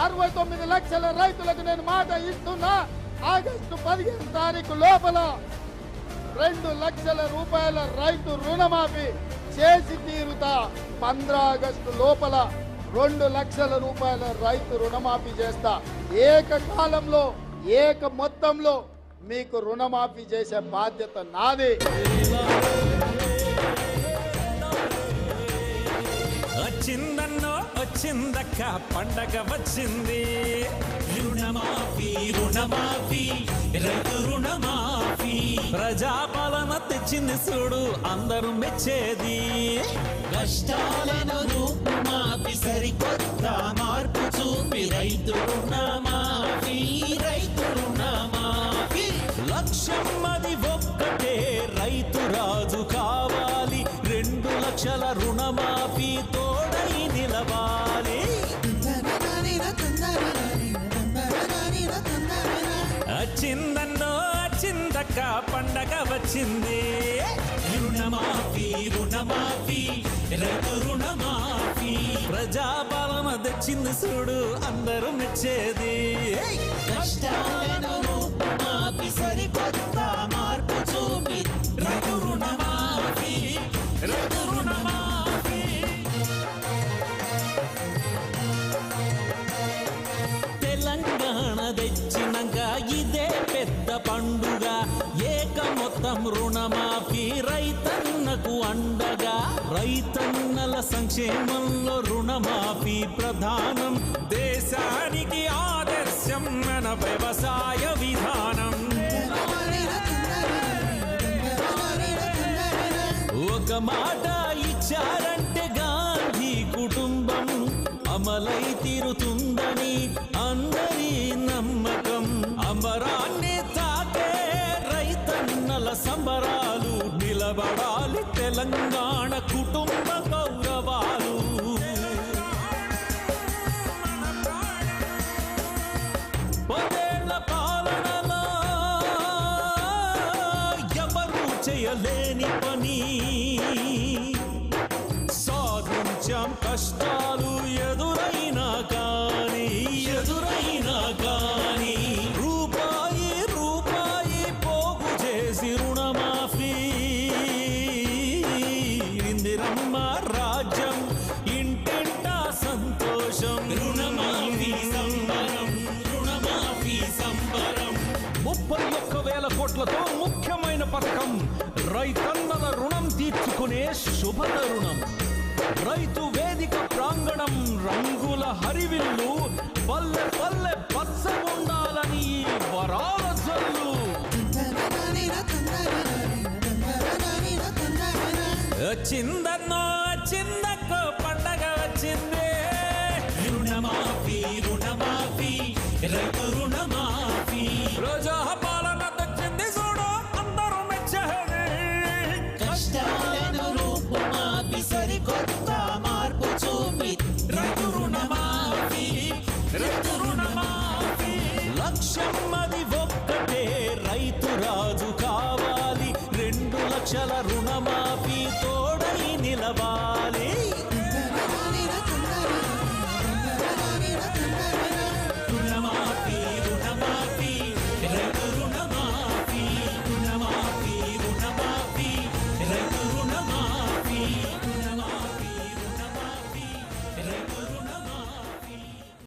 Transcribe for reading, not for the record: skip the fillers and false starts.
69 లక్షల రైతులకు నేను మాట ఇస్తున్నా. ఆగస్టు 15 తారీఖు లోపల 2 లక్షల రూపాయల రైతు రుణమాఫీ చేసి తీరుతా. 15 ఆగస్టు లోపల 2 లక్షల రూపాయల రైతు రుణమాఫీ చేస్తా. ఏకకాలంలో ఏక మొత్తంలో మీకు రుణమాఫీ చేసే బాధ్యత నాది. వచ్చిందన్నో వచ్చిందక్క పండగ వచ్చింది. రుణమాఫీ రుణమాఫీ రైతు రుణమాఫీ ప్రజాపాలన తెచ్చింది చూడు అందరూ మెచ్చేది. కష్టాలను రూపుమాపి సరికొత్త మార్పు చూపి రైతు రుణమాఫీ రైతు రుణమాఫీ లక్ష్యం అది ఒక్కటే రైతు రాజు కావాలి. 2 లక్షల రుణమాఫీ తోడై నిలవాలి. వచ్చిందన్నో వచ్చిందక్క పండగ వచ్చింది. రుణమాఫీ రుణమాఫీ రైతు రుణమాఫీ ప్రజాపాలన తెచ్చింది చూడు అందరూ మెచ్చేది. కష్టాలను రూపుమాపి సరికొత్త మార్పు చూపి రైతు రుణమాఫీ రైతు రుణమాఫీ. తెలంగాణ తెచ్చినాక ఇదే పెద్ద పండుగ. ఏక మొత్తం రుణమాఫీ రైతన్నకు అండగా. రైతన్నల సంక్షేమంలో రుణమాఫీ ప్రధానం. దేశానికి ఆదర్శం మన వ్యవసాయ విధానం. ఒక మాట ఇచ్చారంటే గాంధీ కుటుంబం అమలై తీరుతుందని అందరి నమ్మకం. అంబరాన్ని తాకే రైతన్నల సంబరాలు. నిలబడాలి తెలంగాణ కుటుంబ గౌరవాలు. పదేళ్ల పాలనలో ఎవరు చేయలేని పని సాధించాం. కష్టాలు ఎదురైనా కానీ రూపాయి రూపాయి పోగు చేసి రుణమాఫీ. ఇందిరమ్మ రాజ్యం ఇంటింటా సంతోషం. రుణమాఫీ సంబరం రుణమాఫీ సంబరం. 31,000 కోట్లతో ముఖ్యమైన పథకం రైతన్నల రుణం తీర్చుకునే శుభ తరుణం. రైతు వేదిక ప్రాంగణం రంగుల హరివిల్లు. పల్లె పల్లె పచ్చగుండాలని వరాల జల్లు. వచ్చిందన్నో వచ్చిందక్కో